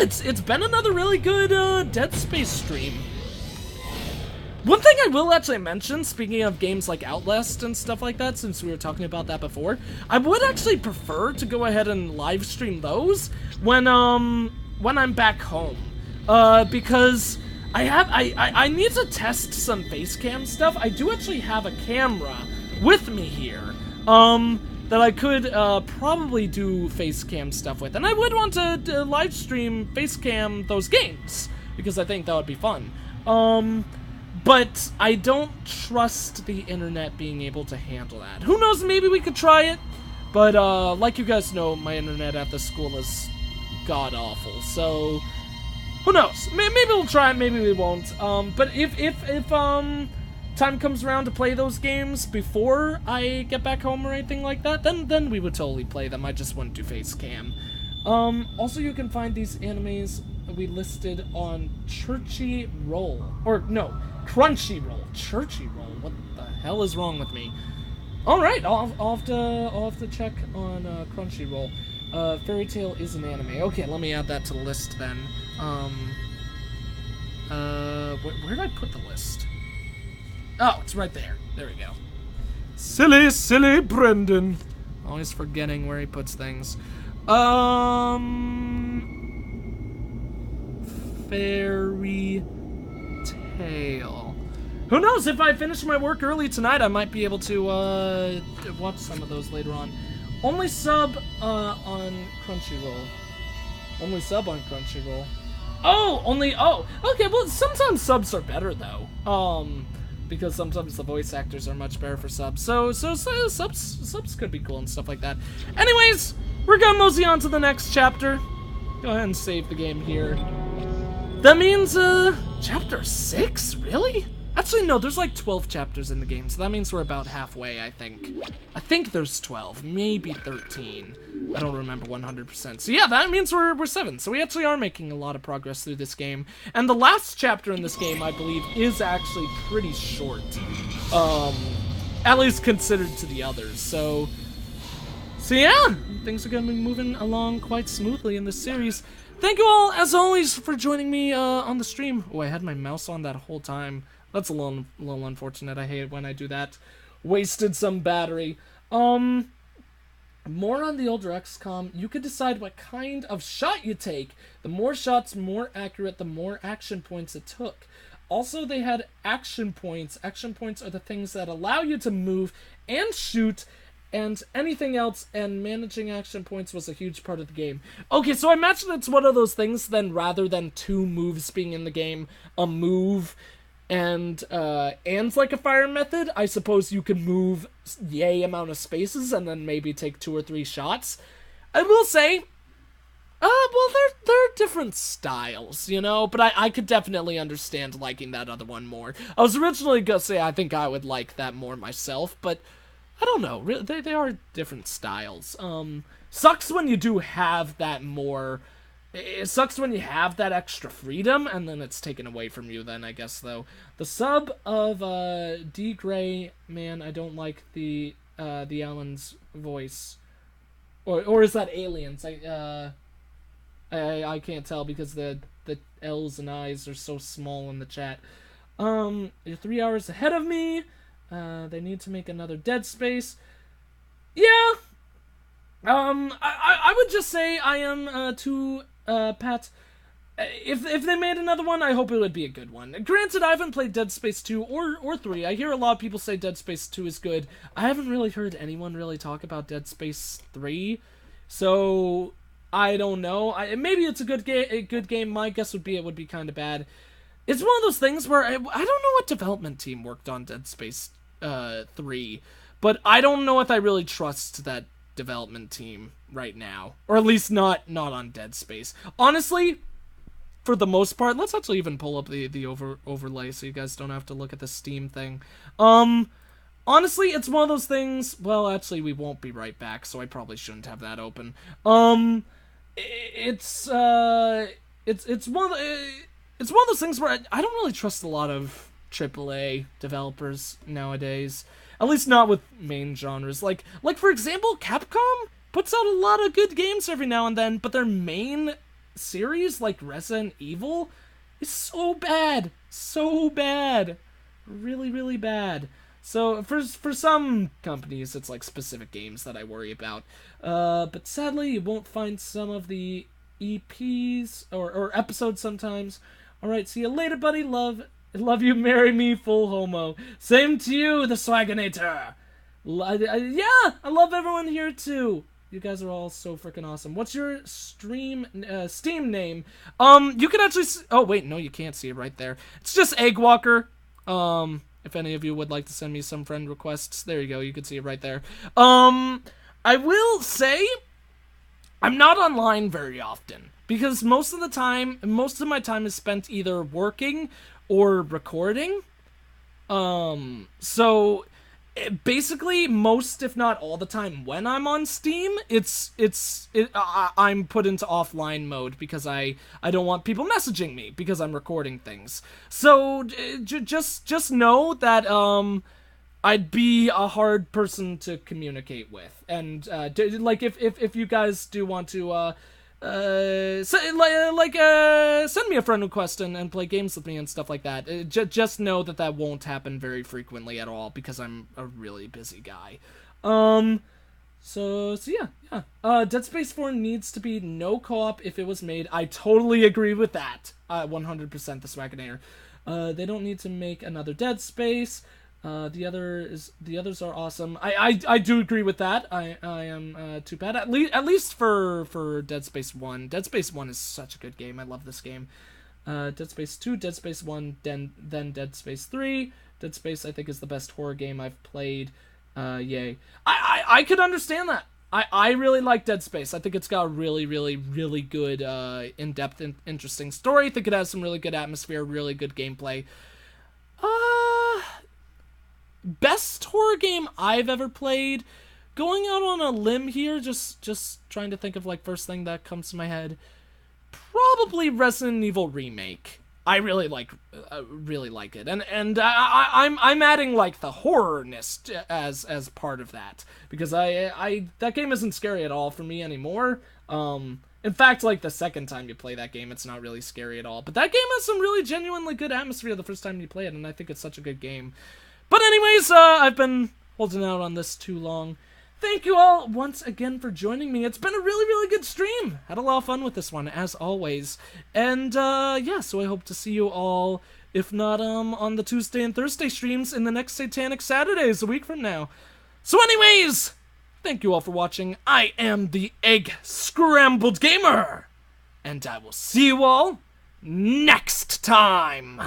it's been another really good Dead Space stream. One thing I will actually mention, speaking of games like Outlast and stuff like that, since we were talking about that before, I would actually prefer to go ahead and live stream those when I'm back home, because I need to test some face cam stuff. I do actually have a camera with me here, that I could probably do face cam stuff with, and I would want to live stream face cam those games because I think that would be fun. But I don't trust the internet being able to handle that. Who knows, maybe we could try it, but like you guys know, my internet at the school is god-awful, so who knows? Maybe we'll try it, maybe we won't. But if time comes around to play those games before I get back home or anything like that, then we would totally play them. I just wouldn't do face cam. Also, you can find these animes we listed on Crunchyroll. Or, no, Crunchyroll. Crunchyroll. What the hell is wrong with me? Alright, I'll have to check on Crunchyroll. Fairy Tail is an anime. Okay, let me add that to the list then. Where did I put the list? Oh, it's right there. There we go. Silly Brendan. Always forgetting where he puts things. Fairy Tail. Who knows, if I finish my work early tonight, I might be able to, watch some of those later on. Only sub, on Crunchyroll. Only sub on Crunchyroll. Oh, okay, well, sometimes subs are better, though. Because sometimes the voice actors are much better for subs. So subs could be cool and stuff like that. Anyways, we're gonna mosey on to the next chapter. Go ahead and save the game here. That means, chapter 6? Really? Actually, no, there's like 12 chapters in the game, so that means we're about halfway, I think. I think there's 12, maybe 13. I don't remember 100%. So yeah, that means we're 7. So we actually are making a lot of progress through this game. And the last chapter in this game, I believe, is actually pretty short. At least considered to the others. So yeah, things are gonna be moving along quite smoothly in this series. Thank you all, as always, for joining me on the stream. Oh, I had my mouse on that whole time. That's a little unfortunate. I hate it when I do that. Wasted some battery. More on the older XCOM. You could decide what kind of shot you take. The more shots, more accurate, the more action points it took. Also, they had action points. Action points are the things that allow you to move and shoot and anything else, and managing action points was a huge part of the game. Okay, so I imagine it's one of those things then, rather than 2 moves being in the game, a move and like a fire method, I suppose you can move yay amount of spaces and then maybe take 2 or 3 shots. I will say, well, they're different styles, you know, but I could definitely understand liking that other one more. I was originally gonna say I think I would like that more myself, but I don't know, they are different styles. Sucks when you do have that more. It sucks when you have that extra freedom, and then it's taken away from you then, I guess, though. The sub of, D. Gray, man, I don't like the Allen's voice. Or is that Aliens? I can't tell because the L's and I's are so small in the chat. You're 3 hours ahead of me. They need to make another Dead Space. Yeah. I would just say I am, too, Pat. If they made another one, I hope it would be a good one. Granted, I haven't played Dead Space 2 or 3. I hear a lot of people say Dead Space 2 is good. I haven't really heard anyone really talk about Dead Space 3. So, I don't know. Maybe it's a good game. My guess would be it would be kind of bad. It's one of those things where I don't know what development team worked on Dead Space 3, but I don't know if I really trust that development team right now, or at least not on Dead Space. Honestly, for the most part, let's actually even pull up the overlay so you guys don't have to look at the Steam thing. Honestly, it's one of those things. Well, actually, we won't be right back, so I probably shouldn't have that open. It's one of those things where I don't really trust a lot of AAA developers nowadays. At least not with main genres. Like for example, Capcom puts out a lot of good games every now and then, but their main series, like Resident Evil, is so bad. So bad. Really, really bad. So, for some companies, it's like specific games that I worry about. But sadly, you won't find some of the EPs or episodes sometimes. Alright, see you later, buddy. Love you, marry me, full homo. Same to you, the Swaginator. Yeah, I love everyone here too. You guys are all so freaking awesome. What's your Steam name? You can actually oh wait, no, you can't see it right there. It's just Eggwalker. If any of you would like to send me some friend requests, there you go. You can see it right there. I will say I'm not online very often because most of my time is spent either working or recording. So basically most, if not all the time when I'm on Steam, I'm put into offline mode because I don't want people messaging me because I'm recording things. So just know that I'd be a hard person to communicate with, and like if you guys do want to send me a friend request and play games with me and stuff like that. Just know that won't happen very frequently at all because I'm a really busy guy. So yeah. Dead Space 4 needs to be no co-op if it was made. I totally agree with that. 100% the Swaginator. They don't need to make another Dead Space. The others are awesome. I do agree with that. I am too bad. At least for Dead Space 1. Dead Space 1 is such a good game. I love this game. Dead Space 2, Dead Space 1, then Dead Space 3. Dead Space, I think, is the best horror game I've played. Yay. I could understand that. I really like Dead Space. I think it's got a really, really, really good, in-depth, interesting story. I think it has some really good atmosphere, really good gameplay. Best horror game I've ever played. Going out on a limb here, just trying to think of like first thing that comes to my head. Probably Resident Evil Remake. I really like it, and I'm adding like the horrorness as part of that because that game isn't scary at all for me anymore. In fact, like the second time you play that game, it's not really scary at all. But that game has some really genuinely good atmosphere the first time you play it, and I think it's such a good game. But anyways, I've been holding out on this too long. Thank you all once again for joining me. It's been a really, really good stream. Had a lot of fun with this one, as always. And, yeah, so I hope to see you all, if not, on the Tuesday and Thursday streams in the next Satanic Saturdays a week from now. So anyways, thank you all for watching. I am the Egg Scrambled Gamer. And I will see you all next time.